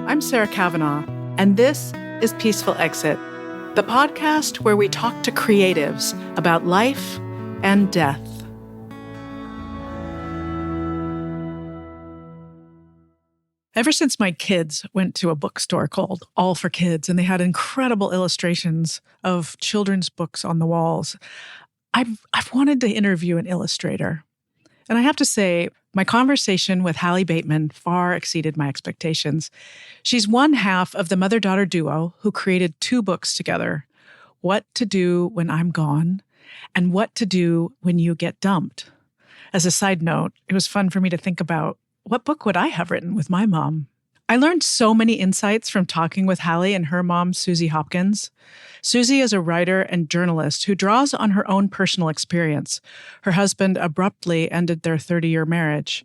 I'm Sarah Kavanaugh, and this is Peaceful Exit, the podcast where we talk to creatives about life and death. Ever since my kids went to a bookstore called All for Kids, and they had incredible illustrations of children's books on the walls, I've wanted to interview an illustrator. And I have to say, my conversation with Hallie Bateman far exceeded my expectations. She's one half of the mother-daughter duo who created 2 books together, What to Do When I'm Gone and What to Do When You Get Dumped. As a side note, it was fun for me to think about, what book would I have written with my mom? I learned so many insights from talking with Hallie and her mom, Suzy Hopkins. Suzy is a writer and journalist who draws on her own personal experience. Her husband abruptly ended their 30-year marriage.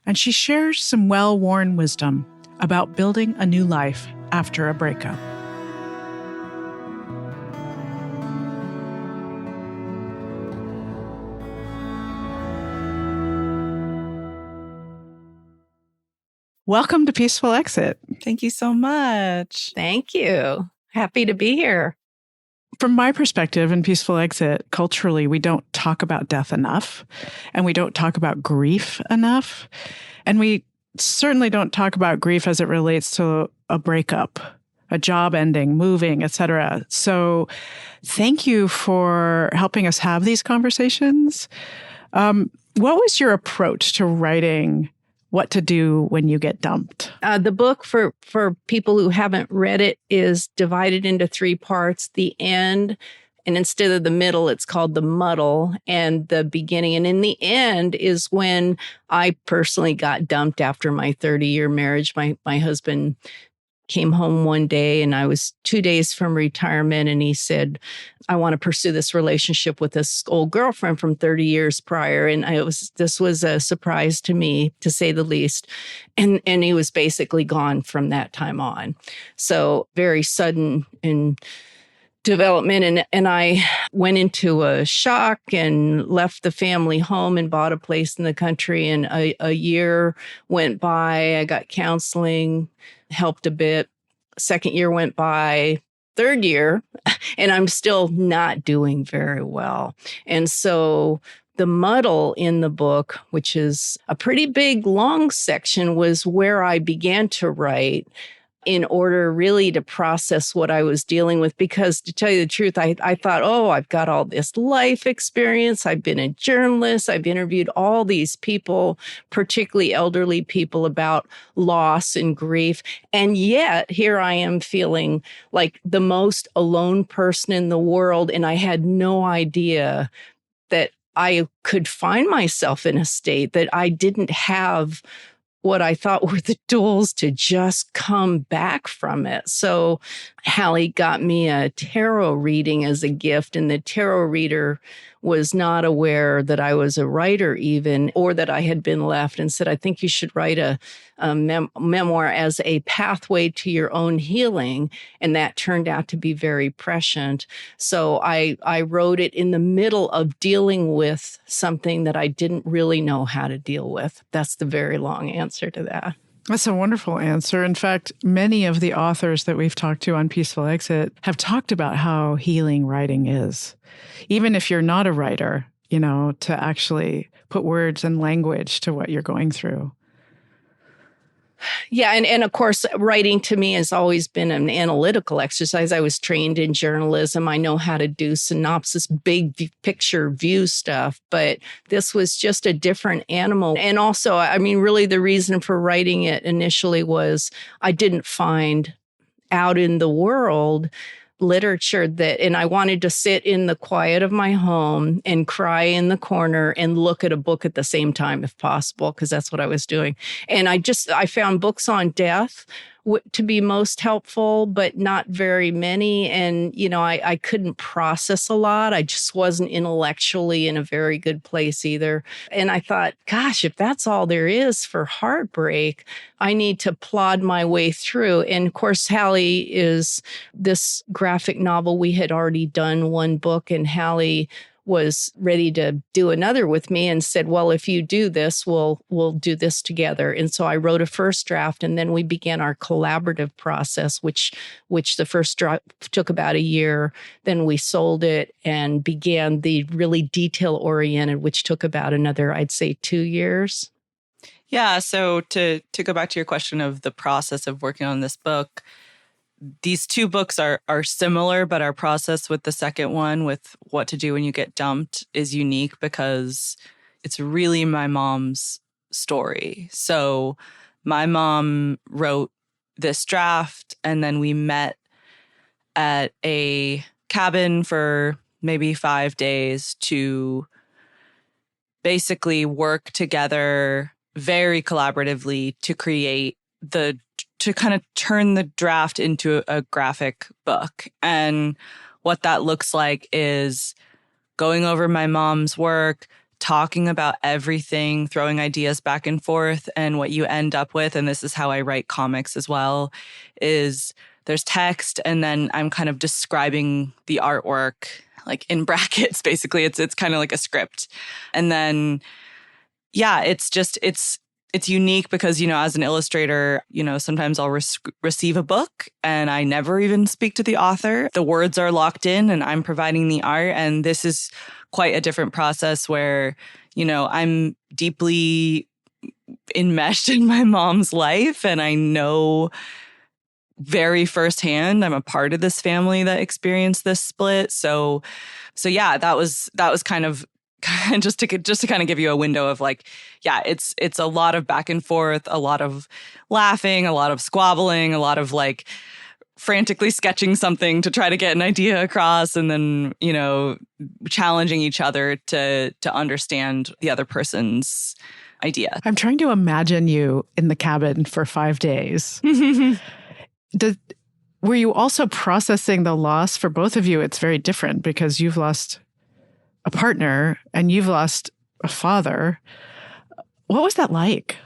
And she shares some well-worn wisdom about building a new life after a breakup. Welcome to Peaceful Exit. Thank you so much. Thank you. Happy to be here. From my perspective in Peaceful Exit, culturally, we don't talk about death enough, and we don't talk about grief enough. And we certainly don't talk about grief as it relates to a breakup, a job ending, moving, etc. So thank you for helping us have these conversations. What was your approach to writing What to Do When You Get Dumped? The book, for people who haven't read it, is divided into 3 parts. The end, and instead of the middle, it's called the muddle, and the beginning. And in the end is when I personally got dumped after my 30-year marriage. My husband came home one day, and I was 2 days from retirement, and he said, I want to pursue this relationship with this old girlfriend from 30 years prior. And this was a surprise to me, to say the least. And he was basically gone from that time on. So very sudden in development. And I went into a shock and left the family home and bought a place in the country. And a year went by. I got counseling, helped a bit. 2nd year went by. 3rd year, and I'm still not doing very well. And so the muddle in the book, which is a pretty big, long section, was where I began to write in order really to process what I was dealing with. Because to tell you the truth, I thought, I've got all this life experience. I've been a journalist. I've interviewed all these people, particularly elderly people, about loss and grief. And yet here I am feeling like the most alone person in the world. And I had no idea that I could find myself in a state that I didn't have what I thought were the tools to just come back from it. So Hallie got me a tarot reading as a gift, and the tarot reader was not aware that I was a writer even, or that I had been left, and said, I think you should write a memoir as a pathway to your own healing. And that turned out to be very prescient. So I wrote it in the middle of dealing with something that I didn't really know how to deal with. That's the very long answer to that. That's a wonderful answer. In fact, many of the authors that we've talked to on Peaceful Exit have talked about how healing writing is. Even if you're not a writer, to actually put words and language to what you're going through. Yeah. And of course, writing to me has always been an analytical exercise. I was trained in journalism. I know how to do synopsis, big picture view stuff, but this was just a different animal. And also, really the reason for writing it initially was I didn't find out in the world literature and I wanted to sit in the quiet of my home and cry in the corner and look at a book at the same time if possible, because that's what I was doing. And I found books on death to be most helpful, but not very many. And, I couldn't process a lot. I just wasn't intellectually in a very good place either. And I thought, gosh, if that's all there is for heartbreak, I need to plod my way through. And of course, Hallie is this graphic novel. We had already done one book, and Hallie was ready to do another with me and said, well, if you do this, we'll do this together. And so I wrote a first draft, and then we began our collaborative process, which the first draft took about a year. Then we sold it and began the really detail-oriented, which took about another, I'd say, 2 years. Yeah. So to go back to your question of the process of working on this book, these two books are similar, but our process with the second one, with what to do when you get dumped, is unique because it's really my mom's story. So my mom wrote this draft, and then we met at a cabin for maybe 5 days to basically work together very collaboratively to to kind of turn the draft into a graphic book. And what that looks like is going over my mom's work, talking about everything, throwing ideas back and forth. And what you end up with, and this is how I write comics as well, is there's text, and then I'm kind of describing the artwork, like in brackets, basically. It's kind of like a script. And then, yeah, it's unique because, as an illustrator, sometimes I'll receive a book and I never even speak to the author. The words are locked in and I'm providing the art. And this is quite a different process where, I'm deeply enmeshed in my mom's life, and I know very firsthand, I'm a part of this family that experienced this split. So yeah, that was kind of just to kind of give you a window of like, yeah, it's a lot of back and forth, a lot of laughing, a lot of squabbling, a lot of like frantically sketching something to try to get an idea across, and then, challenging each other to understand the other person's idea. I'm trying to imagine you in the cabin for 5 days. Were you also processing the loss for both of you? It's very different because you've lost a partner and you've lost a father. What was that like?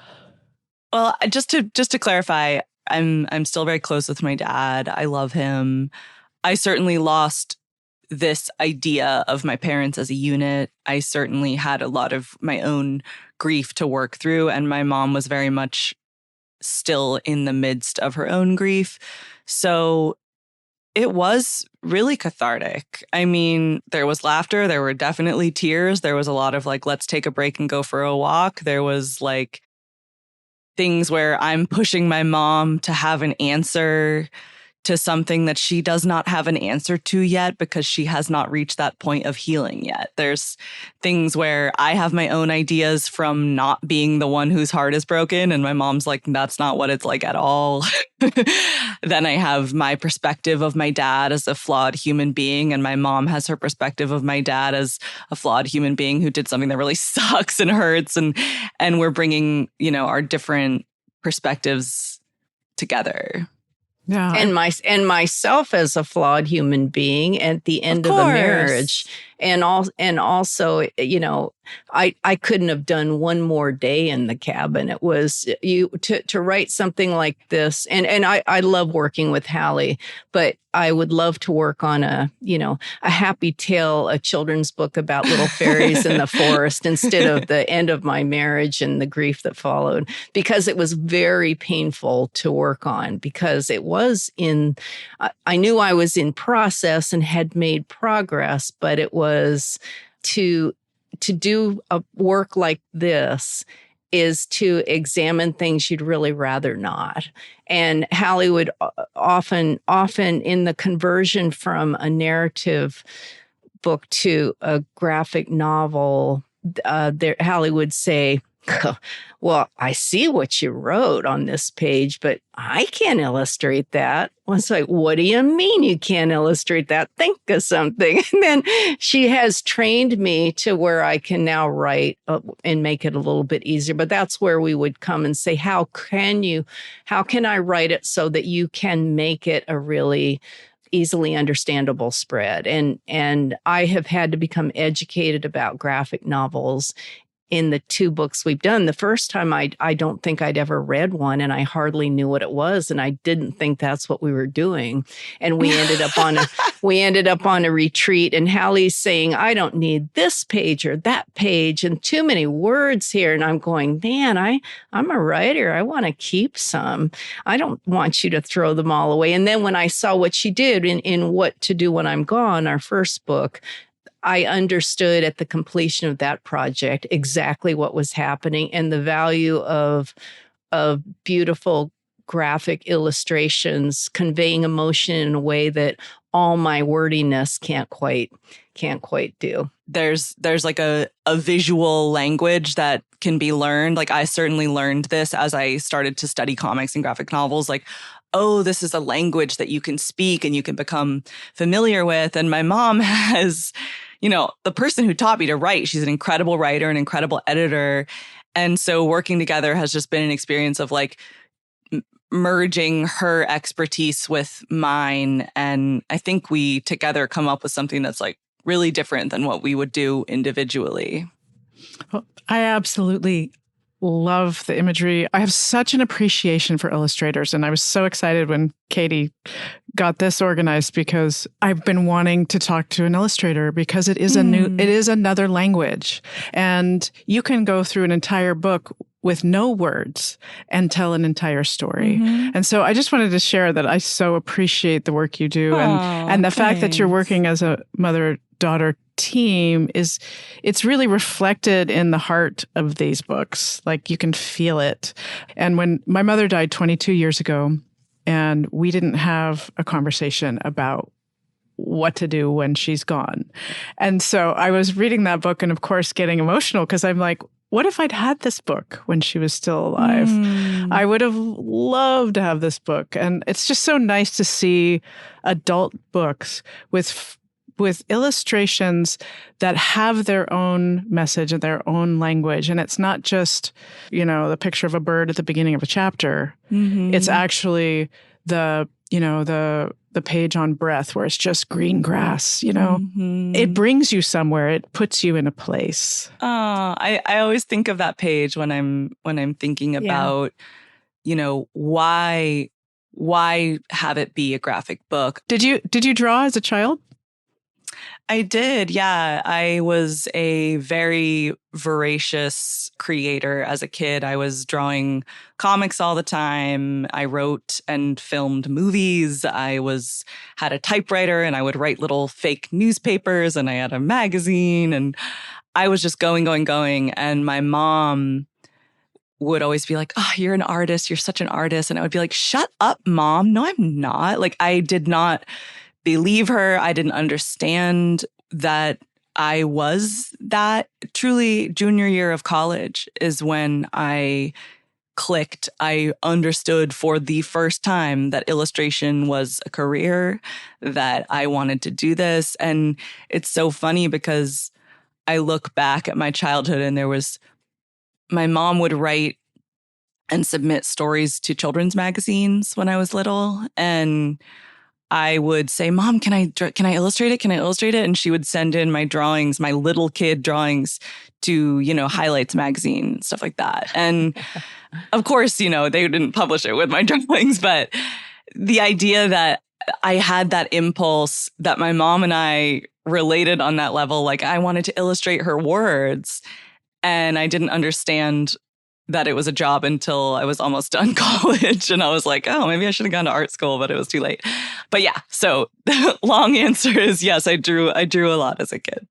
Well, just to clarify, I'm still very close with my dad. I love him. I certainly lost this idea of my parents as a unit. I certainly had a lot of my own grief to work through, and my mom was very much still in the midst of her own grief. So it was really cathartic. I mean, there was laughter. There were definitely tears. There was a lot of like, let's take a break and go for a walk. There was like things where I'm pushing my mom to have an answer to something that she does not have an answer to yet because she has not reached that point of healing yet. There's things where I have my own ideas from not being the one whose heart is broken, and my mom's like, that's not what it's like at all. Then I have my perspective of my dad as a flawed human being, and my mom has her perspective of my dad as a flawed human being who did something that really sucks and hurts, and we're bringing, our different perspectives together. Yeah. And myself as a flawed human being at the end of the marriage. And also, I couldn't have done one more day in the cabin. It was to write something like this. And I love working with Hallie, but I would love to work on a happy tale, a children's book about little fairies in the forest instead of the end of my marriage and the grief that followed, because it was very painful to work on, because it was I knew I was in process and had made progress, but it was to do a work like this is to examine things you'd really rather not. And Hallie would often in the conversion from a narrative book to a graphic novel, Hallie would say, well, I see what you wrote on this page, but I can't illustrate that. Well, it's like, what do you mean you can't illustrate that? Think of something. And then she has trained me to where I can now write and make it a little bit easier. But that's where we would come and say, how can I write it so that you can make it a really easily understandable spread? And I have had to become educated about graphic novels in the two books we've done. The first time I don't think I'd ever read one, and I hardly knew what it was, and I didn't think that's what we were doing. And we ended up on a retreat, and Hallie's saying, I don't need this page or that page and too many words here. And I'm going, man, I'm a writer. I want to keep some. I don't want you to throw them all away. And then when I saw what she did in What to Do When I'm Gone, our first book, I understood at the completion of that project exactly what was happening and the value of beautiful graphic illustrations conveying emotion in a way that all my wordiness can't quite do. There's like a visual language that can be learned. Like I certainly learned this as I started to study comics and graphic novels. Like, oh, this is a language that you can speak and you can become familiar with. And my mom has, the person who taught me to write, she's an incredible writer, an incredible editor. And so working together has just been an experience of like merging her expertise with mine. And I think we together come up with something that's like really different than what we would do individually. Well, I absolutely love the imagery. I have such an appreciation for illustrators, and I was so excited when Katie got this organized because I've been wanting to talk to an illustrator because it is another language, and you can go through an entire book with no words and tell an entire story. Mm-hmm. And so I just wanted to share that I so appreciate the work you do, and the fact that you're working as a mother-daughter team it's really reflected in the heart of these books. Like you can feel it. And when my mother died 22 years ago, and we didn't have a conversation about what to do when she's gone. And so I was reading that book and of course getting emotional because I'm like, what if I'd had this book when she was still alive? I would have loved to have this book. And it's just so nice to see adult books with illustrations that have their own message and their own language. And it's not just, the picture of a bird at the beginning of a chapter. Mm-hmm. It's actually the page on breath where it's just green grass, Mm-hmm. It brings you somewhere. It puts you in a place. I always think of that page when I'm thinking about, why have it be a graphic book? Did you draw as a child? I did. Yeah. I was a very voracious creator as a kid. I was drawing comics all the time. I wrote and filmed movies. I had a typewriter and I would write little fake newspapers, and I had a magazine, and I was just going. And my mom would always be like, oh, you're an artist. You're such an artist. And I would be like, shut up, Mom. No, I'm not. Like, I did not believe her. I didn't understand that I was that. Truly, junior year of college is when I clicked. I understood for the first time that illustration was a career, that I wanted to do this. And it's so funny because I look back at my childhood and my mom would write and submit stories to children's magazines when I was little. And I would say, Mom, can I illustrate it? Can I illustrate it? And she would send in my drawings, my little kid drawings to, Highlights magazine, stuff like that. And of course, they didn't publish it with my drawings, but the idea that I had that impulse, that my mom and I related on that level, like I wanted to illustrate her words, and I didn't understand that it was a job until I was almost done college. And I was like, oh, maybe I should have gone to art school, but it was too late. But yeah, so the long answer is yes, I drew a lot as a kid.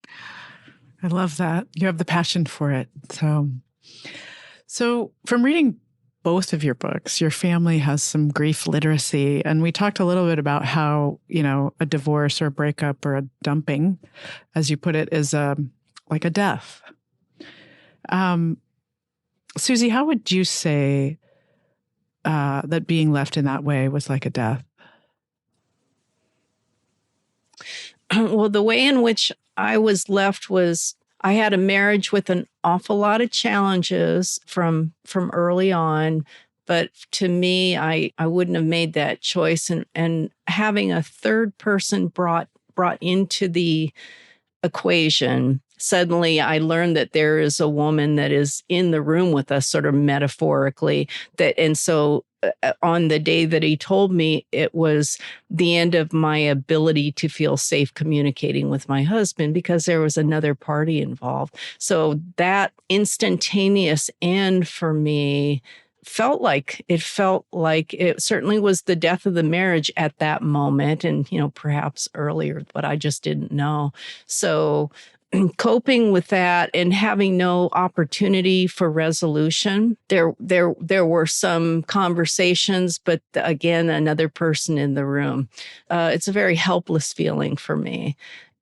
I love that. You have the passion for it. So from reading both of your books, your family has some grief literacy. And we talked a little bit about how, a divorce or a breakup or a dumping, as you put it, is like a death. Suzy, how would you say that being left in that way was like a death? Well, the way in which I was left was I had a marriage with an awful lot of challenges from early on. But to me, I wouldn't have made that choice. And having a third person brought into the equation suddenly I learned that there is a woman that is in the room with us, sort of metaphorically. And so on the day that he told me, it was the end of my ability to feel safe communicating with my husband because there was another party involved. So that instantaneous end for me felt like it certainly was the death of the marriage at that moment, and perhaps earlier, but I just didn't know. So coping with that and having no opportunity for resolution, there were some conversations, but again, another person in the room. It's a very helpless feeling for me.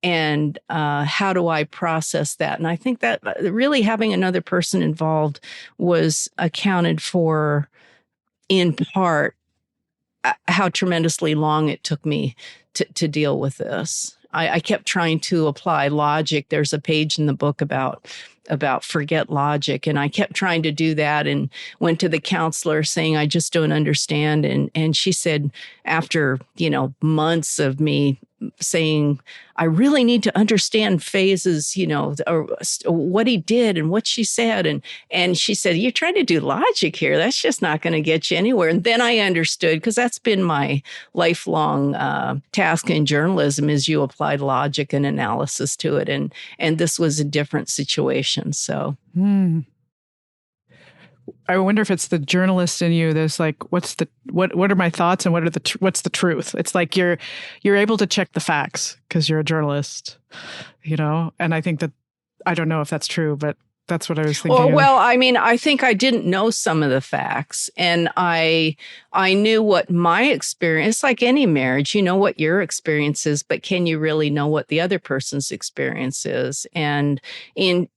And how do I process that? And I think that really having another person involved was accounted for in part how tremendously long it took me to deal with this. I kept trying to apply logic. There's a page in the book about forget logic. And I kept trying to do that and went to the counselor saying, I just don't understand. And she said, after, months of me saying, I really need to understand phases, or what he did and what she said. And she said, you're trying to do logic here. That's just not going to get you anywhere. And then I understood, because that's been my lifelong task in journalism, is you applied logic and analysis to it. And this was a different situation. So. I wonder if it's the journalist in you that's like, what are my thoughts and what's the truth? It's like you're able to check the facts because you're a journalist, and I think that, I don't know if that's true, but that's what I was thinking. Well, I mean, I think I didn't know some of the facts, and I knew what my experience, like any marriage, you know what your experience is, but can you really know what the other person's experience is? And in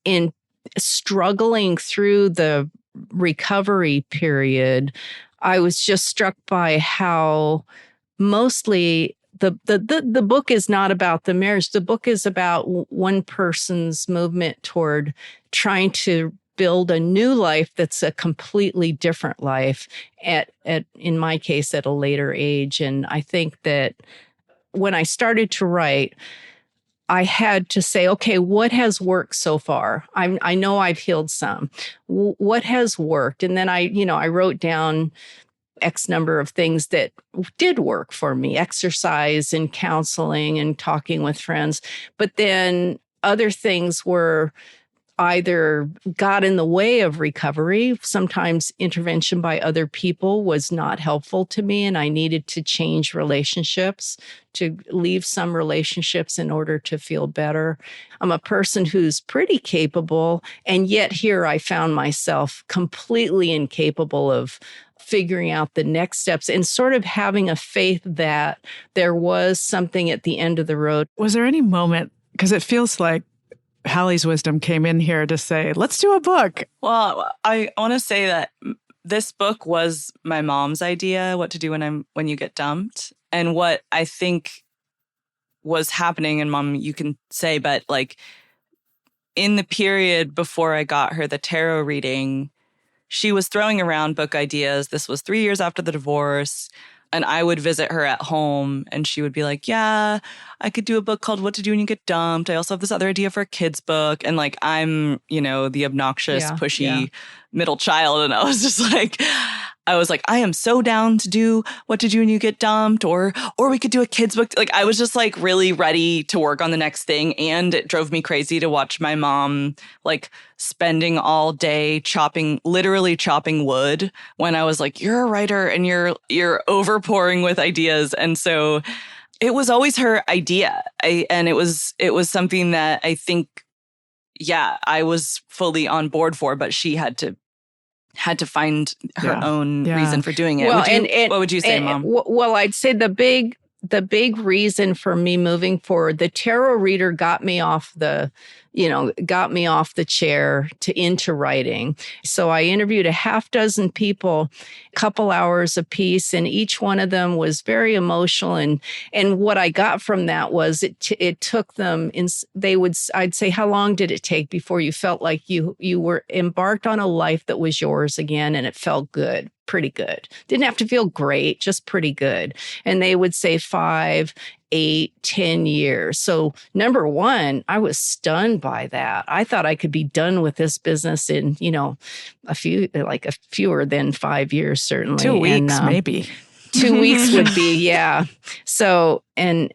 struggling through the recovery period, I was just struck by how mostly the book is not about the marriage. The book is about one person's movement toward trying to build a new life that's a completely different life at in my case, at a later age. And I think that when I started to write, I had to say, okay, what has worked so far? I know I've healed some. What has worked? And then I wrote down X number of things that did work for me: exercise and counseling and talking with friends. But then other things were either got in the way of recovery. Sometimes intervention by other people was not helpful to me, and I needed to change relationships, to leave some relationships in order to feel better. I'm a person who's pretty capable, and yet here I found myself completely incapable of figuring out the next steps and sort of having a faith that there was something at the end of the road. Was there any moment, because it feels like Hallie's wisdom came in here to say, let's do a book. Well, I want to say that this book was my mom's idea, what to do when you get dumped. And what I think was happening, and Mom, you can say, but like in the period before I got her the tarot reading, she was throwing around book ideas. This was 3 years after the divorce. And I would visit her at home and she would be like, yeah, I could do a book called What to Do When You Get Dumped. I also have this other idea for a kid's book. And like, I'm, the obnoxious, pushy middle child. And I was just like, I am so down to do What to Do When You Get Dumped, or we could do a kid's book. Like, I was just like really ready to work on the next thing. And it drove me crazy to watch my mom like spending all day literally chopping wood, when I was like, you're a writer and you're overpouring with ideas. And so it was always her idea. And it was something that I think, I was fully on board for, but she had to find her own reason for doing it. Well, what would you say, Mom? Well, I'd say the big reason for me moving forward, the tarot reader got me off the chair into writing. So I interviewed a half dozen people, a couple hours apiece, and each one of them was very emotional. And what I got from that was it took them, I'd say, how long did it take before you felt like you were embarked on a life that was yours again, and it felt good? Pretty good. Didn't have to feel great, just pretty good. And they would say 5, 8, 10 years. So number one, I was stunned by that. I thought I could be done with this business in, a fewer than 5 years, certainly. 2 weeks, maybe. 2 weeks would be, yeah. So at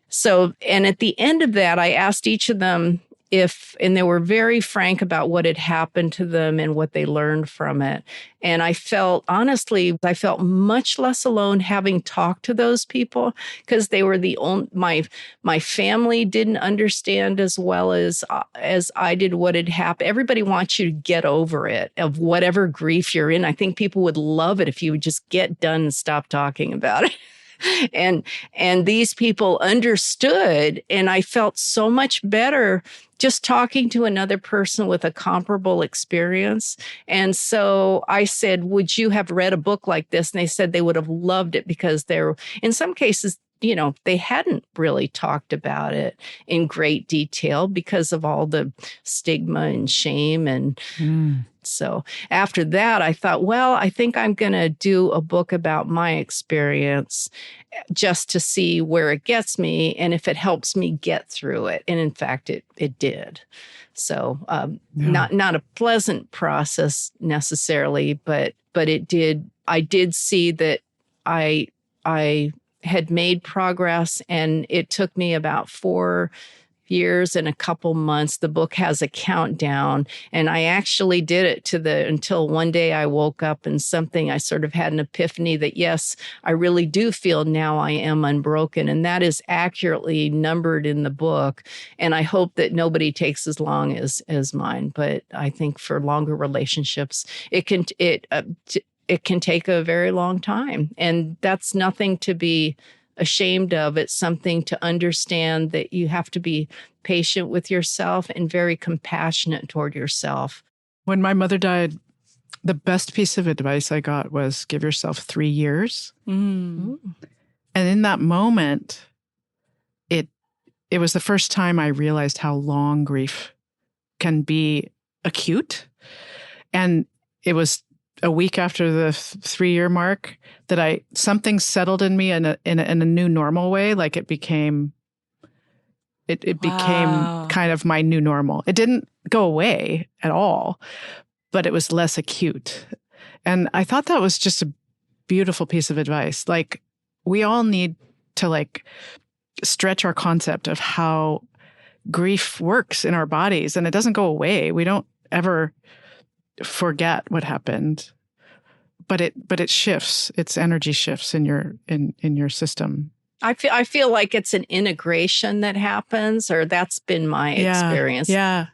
the end of that, I asked each of them and they were very frank about what had happened to them and what they learned from it. And I felt much less alone having talked to those people, because they were the only, my family didn't understand as well as I did what had happened. Everybody wants you to get over it, of whatever grief you're in. I think people would love it if you would just get done and stop talking about it. And these people understood, and I felt so much better just talking to another person with a comparable experience. And so I said, would you have read a book like this? And they said they would have loved it, because in some cases, they hadn't really talked about it in great detail because of all the stigma and shame. And so after that, I thought, well, I think I'm going to do a book about my experience, just to see where it gets me and if it helps me get through it. And in fact, it did. So not a pleasant process necessarily, but it did. I did see that I had made progress, and it took me about 4 years and a couple months. The book has a countdown, and I actually did it until one day I woke up and I sort of had an epiphany that, yes, I really do feel now I am unbroken. And that is accurately numbered in the book. And I hope that nobody takes as long as mine. But I think for longer relationships, it can take a very long time. And that's nothing to be ashamed of. It's something to understand, that you have to be patient with yourself and very compassionate toward yourself. When my mother died, the best piece of advice I got was give yourself 3 years. And in that moment, it was the first time I realized how long grief can be acute. And it was a week after the 3-year mark that something settled in me in a new normal way. Like it became kind of my new normal. It didn't go away at all, but it was less acute. And I thought that was just a beautiful piece of advice. Like, we all need to stretch our concept of how grief works in our bodies, and it doesn't go away. We don't ever forget what happened, but it shifts. Its energy shifts in your system. I feel like it's an integration that happens, or that's been my experience. Yeah.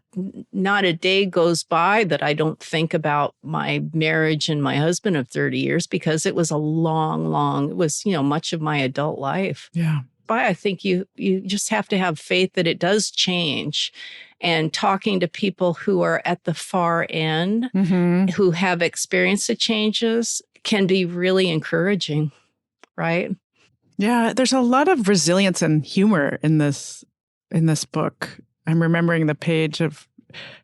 Not a day goes by that I don't think about my marriage and my husband of 30 years, because it was a long, it was, much of my adult life. Yeah. But I think you just have to have faith that it does change. And talking to people who are at the far end, who have experienced the changes, can be really encouraging, right? Yeah, there's a lot of resilience and humor in this book. I'm remembering the page of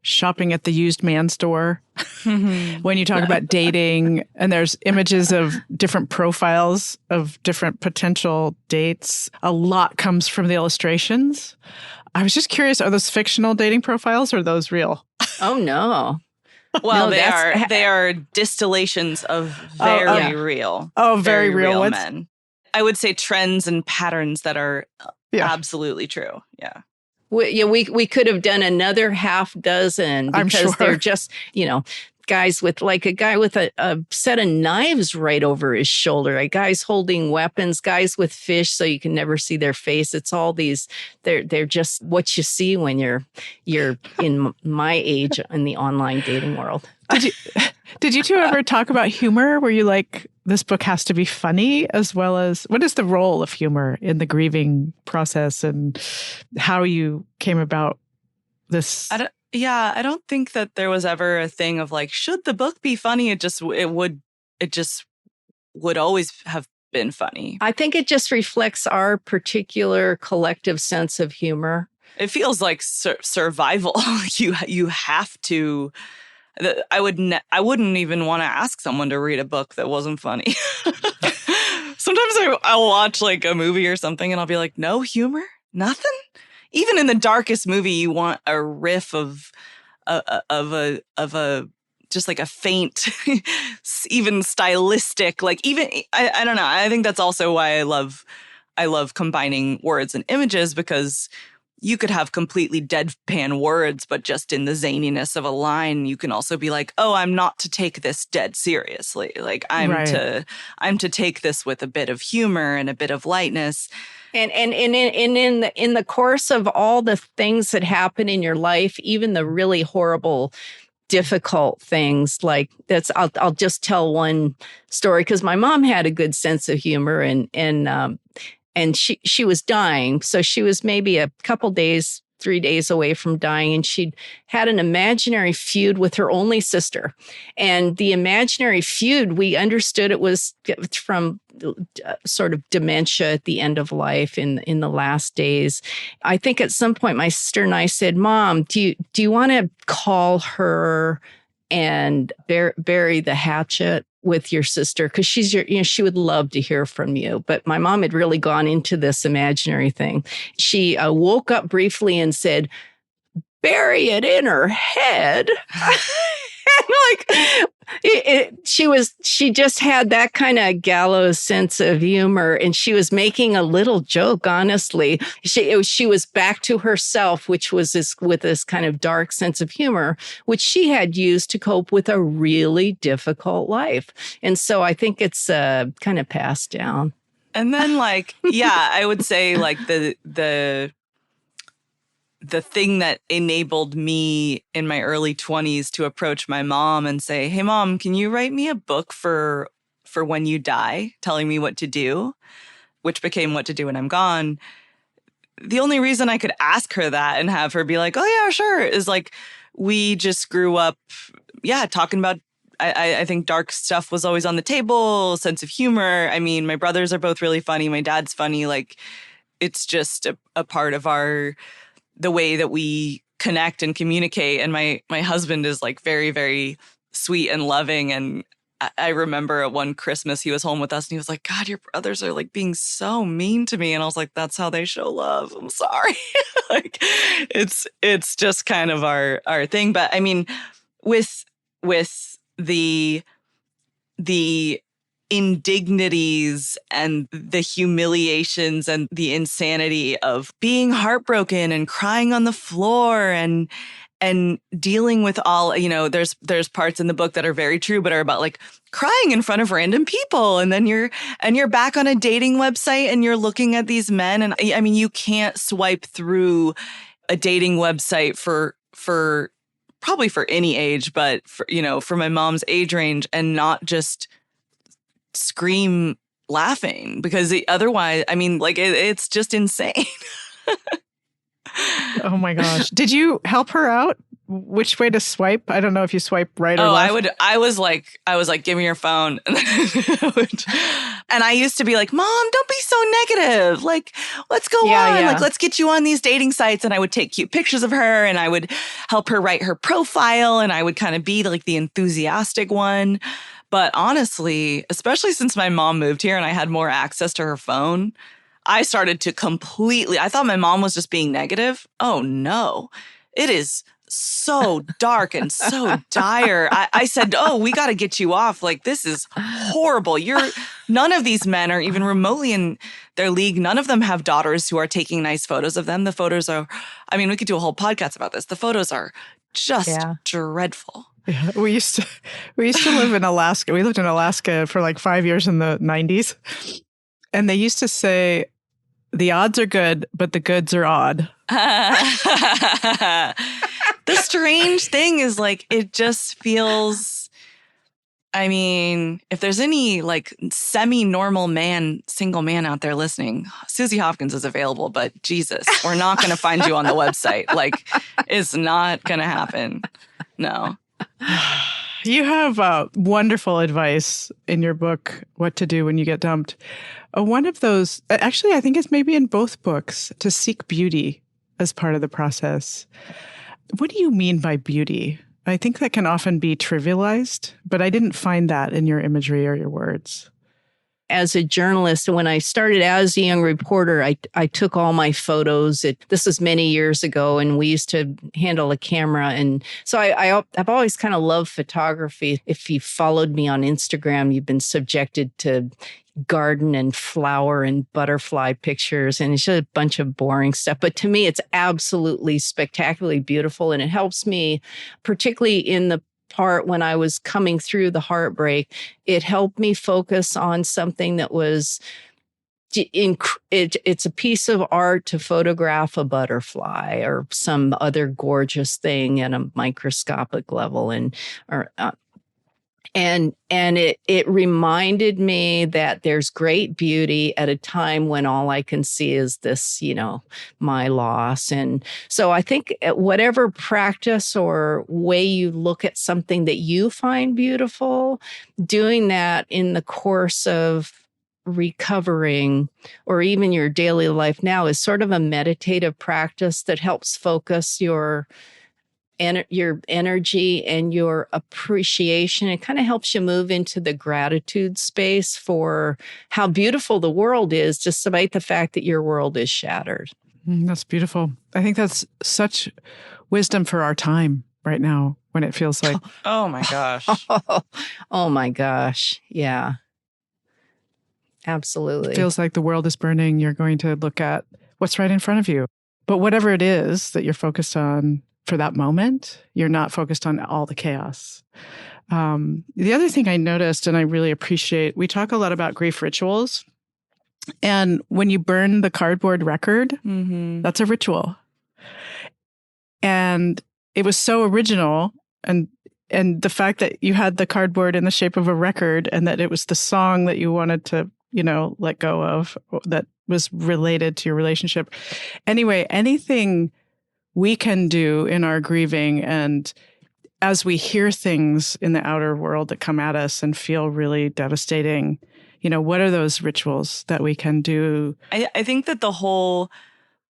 shopping at the used man store when you talk about dating, and there's images of different profiles of different potential dates. A lot comes from the illustrations. I was just curious, are those fictional dating profiles or are those real? Oh, no. Well, they are distillations of very real. Oh, very real men. I would say trends and patterns that are absolutely true. Yeah. We could have done another half dozen, because I'm sure they're just, guys with a guy with a set of knives right over his shoulder, guys holding weapons, guys with fish so you can never see their face. It's all these, they're just what you see when you're in my age in the online dating world. Did you two ever talk about humor? Were you like, this book has to be funny, as well as what is the role of humor in the grieving process, and how you came about this? I don't think that there was ever a thing of should the book be funny? It just would always have been funny. I think it just reflects our particular collective sense of humor. It feels like survival. You have to I wouldn't even want to ask someone to read a book that wasn't funny. Sometimes I'll watch like a movie or something and I'll be like, no humor, nothing. Even in the darkest movie, you want a riff of a just like a faint, even stylistic, like even I don't know. I think that's also why I love combining words and images, because you could have completely deadpan words, but just in the zaniness of a line, you can also be like, oh, I'm not to take this dead seriously. Like I'm to take this with a bit of humor and a bit of lightness. And in the course of all the things that happen in your life, even the really horrible, difficult things, like that's, I'll just tell one story, because my mom had a good sense of humor, and she was dying. So she was maybe a couple days, 3 days away from dying. And she'd had an imaginary feud with her only sister. And the imaginary feud, we understood it was from sort of dementia at the end of life in the last days. I think at some point my sister and I said, Mom, do you want to call her and bury the hatchet with your sister? Because she's she would love to hear from you. But my mom had really gone into this imaginary thing. She woke up briefly and said, bury it in her head. She just had that kind of gallows sense of humor, and she was making a little joke. Honestly, she was back to herself, which was with this kind of dark sense of humor, which she had used to cope with a really difficult life. And so I think it's kind of passed down. And then, like, yeah, I would say like the thing that enabled me in my early 20s to approach my mom and say, hey, Mom, can you write me a book for when you die, telling me what to do, which became What to Do When I'm Gone. The only reason I could ask her that and have her be like, oh, yeah, sure, is like we just grew up, talking about, I think dark stuff was always on the table, sense of humor. I mean, my brothers are both really funny. My dad's funny. Like, it's just a part of the way that we connect and communicate. And my husband is like very, very sweet and loving. And I remember at one Christmas he was home with us and he was like, God, your brothers are like being so mean to me. And I was like, that's how they show love. I'm sorry. Like it's just kind of our thing. But I mean, with the indignities and the humiliations and the insanity of being heartbroken and crying on the floor and dealing with all, there's parts in the book that are very true, but are about like crying in front of random people. And then you're back on a dating website and you're looking at these men. And I mean, you can't swipe through a dating website for probably for any age, but for my mom's age range and not just scream laughing, because otherwise, I mean, like it's just insane. Oh my gosh. Did you help her out? Which way to swipe? I don't know if you swipe right or left. I was like, give me your phone. And I used to be like, Mom, don't be so negative. Like, let's go on. Yeah. Like, let's get you on these dating sites. And I would take cute pictures of her and I would help her write her profile. And I would kind of be like the enthusiastic one. But honestly, especially since my mom moved here and I had more access to her phone, I started to I thought my mom was just being negative. Oh no, it is so dark and so dire. I said, oh, we got to get you off. Like, this is horrible. None of these men are even remotely in their league. None of them have daughters who are taking nice photos of them. The photos are, I mean, we could do a whole podcast about this. The photos are just dreadful. Yeah, we used to live in Alaska. We lived in Alaska for like 5 years in the 90s. And they used to say, the odds are good, but the goods are odd. The strange thing is like, it just feels, I mean, if there's any like semi-normal single man out there listening, Suzy Hopkins is available, but Jesus, we're not going to find you on the website. Like, it's not going to happen. No. You have wonderful advice in your book, What to Do When You Get Dumped. One of those, actually, I think it's maybe in both books, to seek beauty as part of the process. What do you mean by beauty? I think that can often be trivialized, but I didn't find that in your imagery or your words. As a journalist, when I started as a young reporter, I took all my photos. This was many years ago, and we used to handle a camera. And so I've always kind of loved photography. If you followed me on Instagram, you've been subjected to garden and flower and butterfly pictures, and it's just a bunch of boring stuff. But to me, it's absolutely spectacularly beautiful, and it helps me, particularly in the part when I was coming through the heartbreak. It helped me focus on something that was it's a piece of art to photograph a butterfly or some other gorgeous thing at a microscopic level, and it reminded me that there's great beauty at a time when all I can see is this, my loss. And so I think whatever practice or way you look at something that you find beautiful, doing that in the course of recovering or even your daily life now is sort of a meditative practice that helps focus your energy and your appreciation. It kind of helps you move into the gratitude space for how beautiful the world is, despite the fact that your world is shattered. That's beautiful. I think that's such wisdom for our time right now when it feels like... Oh my gosh. Oh my gosh. Yeah. Absolutely. It feels like the world is burning. You're going to look at what's right in front of you. But whatever it is that you're focused on for that moment, you're not focused on all the chaos. The other thing I noticed, and I really appreciate, we talk a lot about grief rituals. And when you burn the cardboard record, that's a ritual. And it was so original. And the fact that you had the cardboard in the shape of a record and that it was the song that you wanted to, let go of that was related to your relationship. Anyway, anything we can do in our grieving, and as we hear things in the outer world that come at us and feel really devastating, what are those rituals that we can do? I think that the whole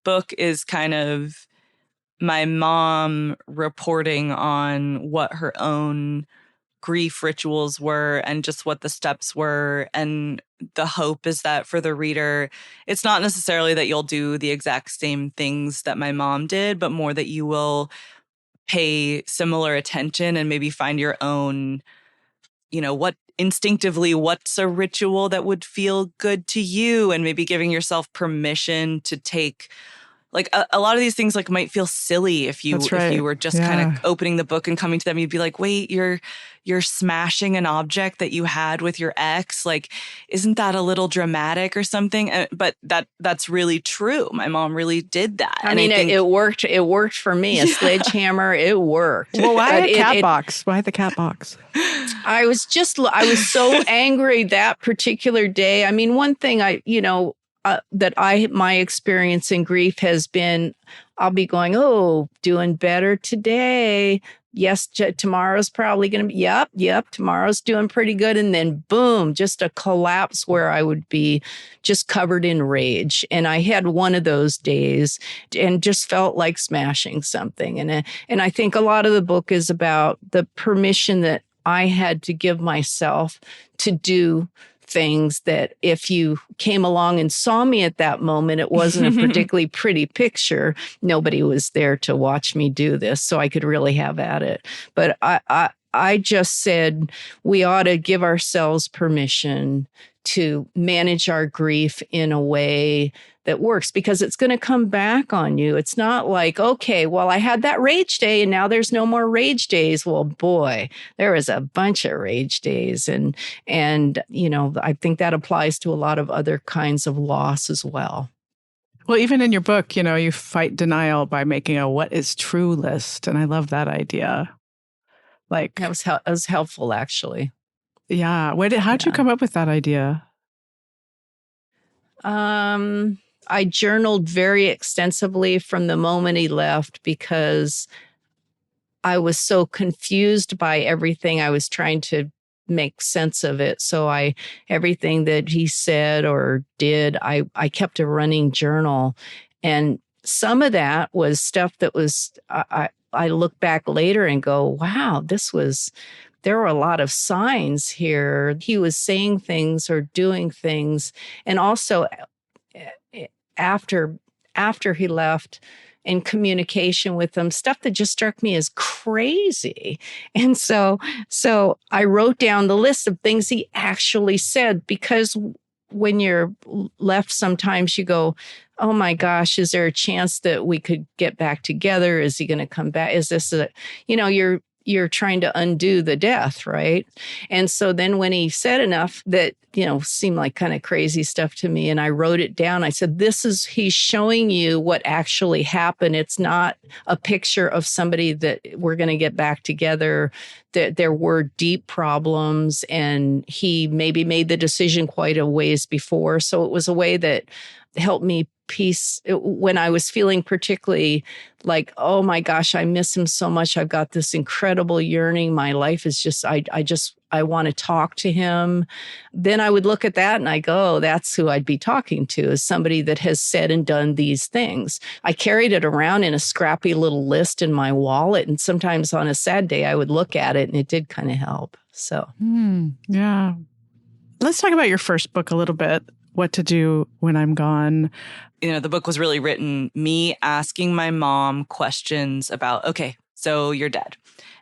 book is kind of my mom reporting on what her own grief rituals were and just what the steps were. And the hope is that for the reader, it's not necessarily that you'll do the exact same things that my mom did, but more that you will pay similar attention and maybe find your own, what's a ritual that would feel good to you, and maybe giving yourself permission to take... Like a lot of these things might feel silly if you were just kind of opening the book and coming to them. You'd be like, wait, you're smashing an object that you had with your ex. Like, isn't that a little dramatic or something? But that's really true. My mom really did that. I mean, it worked. It worked for me. A sledgehammer. It worked. Well, why a cat box? Why the cat box? I was so angry that particular day. I mean, one thing my experience in grief has been, I'll be going, doing better today. Yes, tomorrow's probably going to be, yep, tomorrow's doing pretty good. And then boom, just a collapse where I would be just covered in rage. And I had one of those days and just felt like smashing something. And I think a lot of the book is about the permission that I had to give myself to do things that if you came along and saw me at that moment, it wasn't a particularly pretty picture. Nobody was there to watch me do this, so I could really have at it. But I just said we ought to give ourselves permission to manage our grief in a way that works, because it's going to come back on you. It's not like, okay, well, I had that rage day and now there's no more rage days. Well, boy, there was a bunch of rage days. And I think that applies to a lot of other kinds of loss as well. Well, even in your book, you fight denial by making a what is true list. And I love that idea. Like, that was helpful, actually. Yeah. How'd you come up with that idea? I journaled very extensively from the moment he left, because I was so confused by everything. I was trying to make sense of it. So everything that he said or did, I kept a running journal. And some of that was stuff that was, I look back later and go, wow, there were a lot of signs here. He was saying things or doing things. And also after he left, in communication with them, stuff that just struck me as crazy. And so I wrote down the list of things he actually said, because when you're left, sometimes you go, oh my gosh, is there a chance that we could get back together? Is he going to come back? Is this you're trying to undo the death, right? And so then when he said enough that, seemed like kind of crazy stuff to me, and I wrote it down, I said, he's showing you what actually happened. It's not a picture of somebody that we're going to get back together. That there were deep problems, and he maybe made the decision quite a ways before. So it was a way that helped me peace when I was feeling particularly like, oh my gosh, I miss him so much. I've got this incredible yearning. My life is just, I want to talk to him. Then I would look at that and I go, oh, that's who I'd be talking to, is somebody that has said and done these things. I carried it around in a scrappy little list in my wallet. And sometimes on a sad day, I would look at it and it did kind of help. So, yeah. Let's talk about your first book a little bit. What to Do When I'm Gone. The book was really written me asking my mom questions about, okay, so you're dead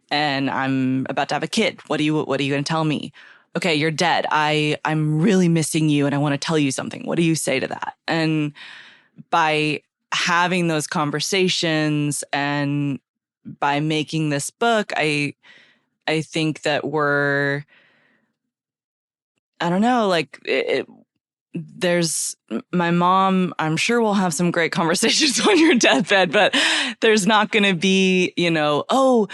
and I'm about to have a kid. What are you going to tell me? Okay, you're dead. I'm really missing you and I want to tell you something. What do you say to that? And by having those conversations and by making this book, I think that I don't know, like there's my mom, I'm sure we'll have some great conversations on your deathbed, but there's not going to be, oh,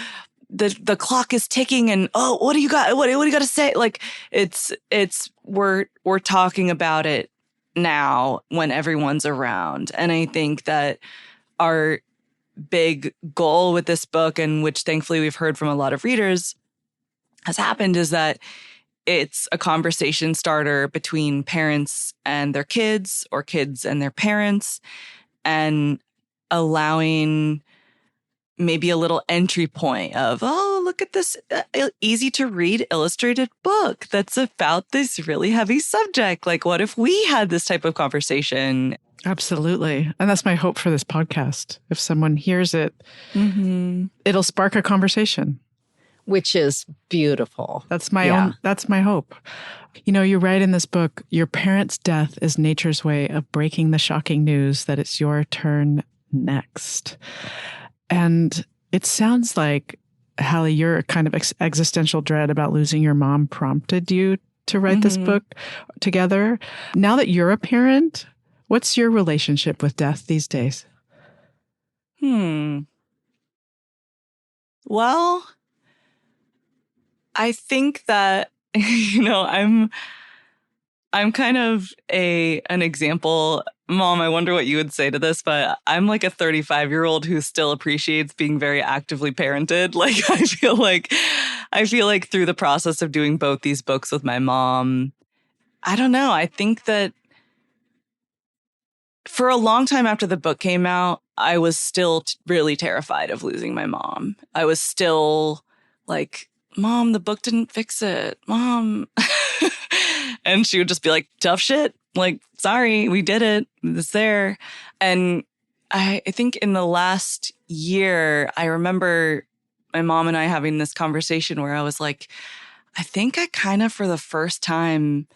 the clock is ticking and, oh, what do you got? What do you got to say? Like we're talking about it now when everyone's around. And I think that our big goal with this book, and which thankfully we've heard from a lot of readers has happened, is that it's a conversation starter between parents and their kids, or kids and their parents, and allowing maybe a little entry point of, oh, look at this easy to read illustrated book that's about this really heavy subject. Like, what if we had this type of conversation? Absolutely. And that's my hope for this podcast. If someone hears it, it'll spark a conversation. Which is beautiful. That's my hope. You write in this book, your parents' death is nature's way of breaking the shocking news that it's your turn next. And it sounds like, Hallie, your kind of existential dread about losing your mom prompted you to write this book together. Now that you're a parent, what's your relationship with death these days? Well, I think that, I'm kind of an example. Mom, I wonder what you would say to this, but I'm like a 35-year-old who still appreciates being very actively parented. Like, I feel like through the process of doing both these books with my mom, I don't know. I think that for a long time after the book came out, I was still really terrified of losing my mom. I was still like, Mom, the book didn't fix it. Mom. And she would just be like, tough shit. Like, sorry, we did it. It's there. And I think in the last year, I remember my mom and I having this conversation where I was like, I think I kind of, for the first time,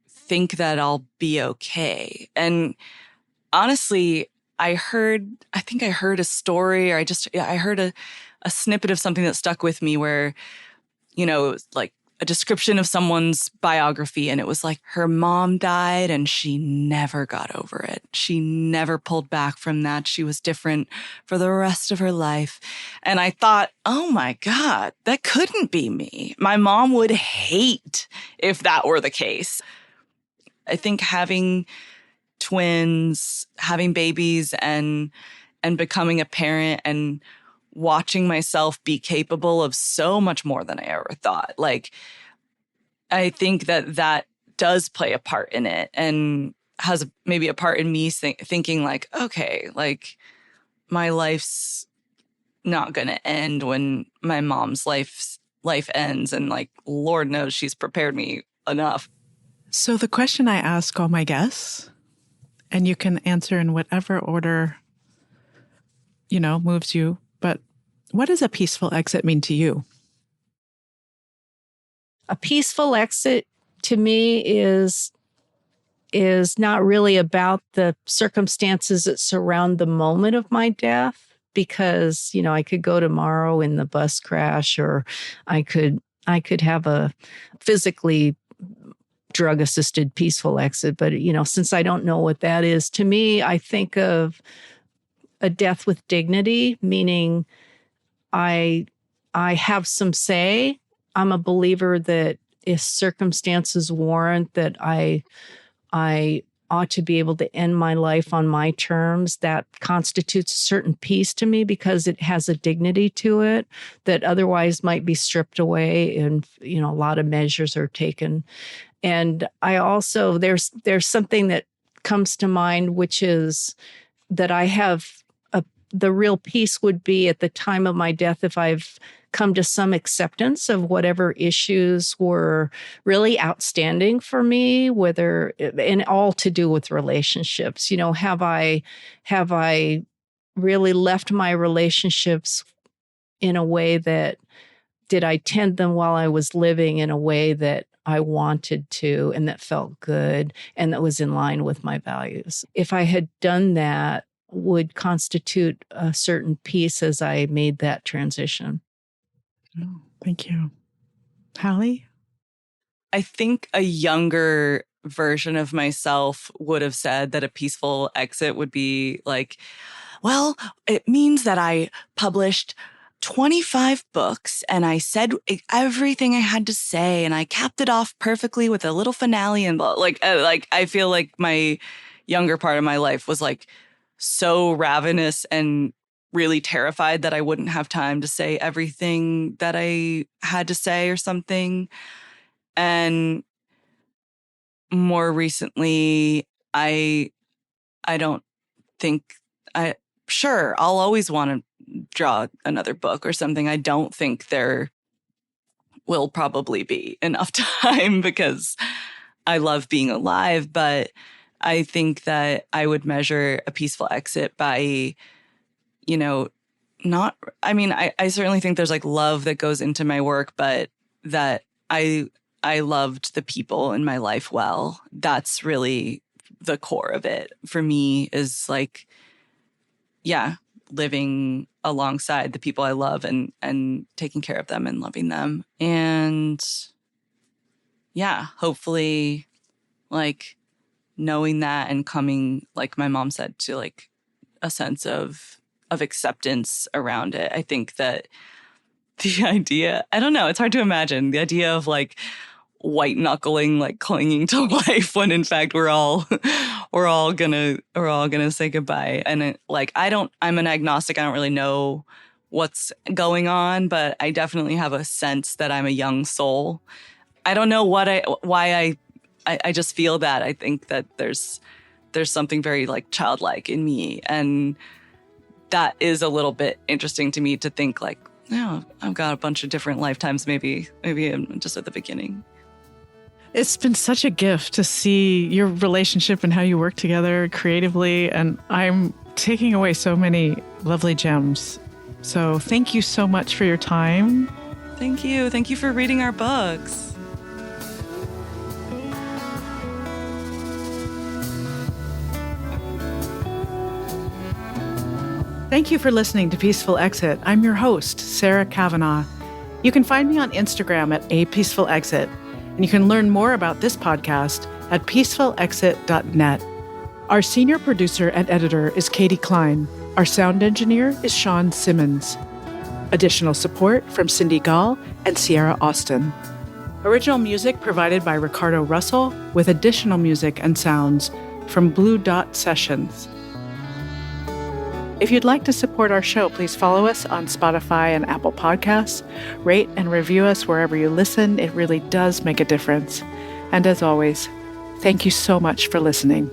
think that I'll be okay. And honestly, I think I heard a story, or I heard a snippet of something that stuck with me where, it was like a description of someone's biography. And it was like, her mom died and she never got over it. She never pulled back from that. She was different for the rest of her life. And I thought, oh my God, that couldn't be me. My mom would hate if that were the case. I think having twins, having babies, and becoming a parent and watching myself be capable of so much more than I ever thought. Like, I think that does play a part in it, and has maybe a part in me thinking like, okay, like my life's not going to end when my mom's life ends. And like, Lord knows she's prepared me enough. So the question I ask all my guests, and you can answer in whatever order, moves you, but what does a peaceful exit mean to you? A peaceful exit to me is not really about the circumstances that surround the moment of my death, because, I could go tomorrow in the bus crash, or I could have a physically drug-assisted peaceful exit. But, since I don't know what that is, to me, I think of a death with dignity, meaning I have some say. I'm a believer that if circumstances warrant that I ought to be able to end my life on my terms, that constitutes a certain peace to me, because it has a dignity to it that otherwise might be stripped away, and a lot of measures are taken. And I also, there's something that comes to mind, which is that I have the real peace would be at the time of my death if I've come to some acceptance of whatever issues were really outstanding for me, and all to do with relationships. Have I really left my relationships in a way that, did I tend them while I was living in a way that I wanted to, and that felt good, and that was in line with my values? If I had done that, would constitute a certain peace as I made that transition. Oh, thank you. Hallie? I think a younger version of myself would have said that a peaceful exit would be like, well, it means that I published 25 books and I said everything I had to say and I capped it off perfectly with a little finale, and I feel like my younger part of my life was like so ravenous and really terrified that I wouldn't have time to say everything that I had to say or something. And more recently, I don't think sure, I'll always want to draw another book or something. I don't think there will probably be enough time because I love being alive, but I think that I would measure a peaceful exit by, I certainly think there's like love that goes into my work, but that I loved the people in my life well. That's really the core of it for me, is like, yeah, living alongside the people I love and taking care of them and loving them. And yeah, hopefully like knowing that and coming, like my mom said, to like a sense of acceptance around it. I think that the idea, I don't know, it's hard to imagine the idea of like white knuckling, like clinging to life when in fact we're all gonna say goodbye. And I'm an agnostic. I don't really know what's going on, but I definitely have a sense that I'm a young soul. I don't know why I just feel that. I think that there's something very like childlike in me, and that is a little bit interesting to me to think like, I've got a bunch of different lifetimes. Maybe I'm just at the beginning. It's been such a gift to see your relationship and how you work together creatively, and I'm taking away so many lovely gems. So thank you so much for your time. Thank you. Thank you for reading our books. Thank you for listening to Peaceful Exit. I'm your host, Sarah Kavanaugh. You can find me on Instagram at @peacefulexit, and you can learn more about this podcast at peacefulexit.net. Our senior producer and editor is Katie Klein. Our sound engineer is Sean Simmons. Additional support from Cindy Gall and Sierra Austin. Original music provided by Ricardo Russell, with additional music and sounds from Blue Dot Sessions. If you'd like to support our show, please follow us on Spotify and Apple Podcasts. Rate and review us wherever you listen. It really does make a difference. And as always, thank you so much for listening.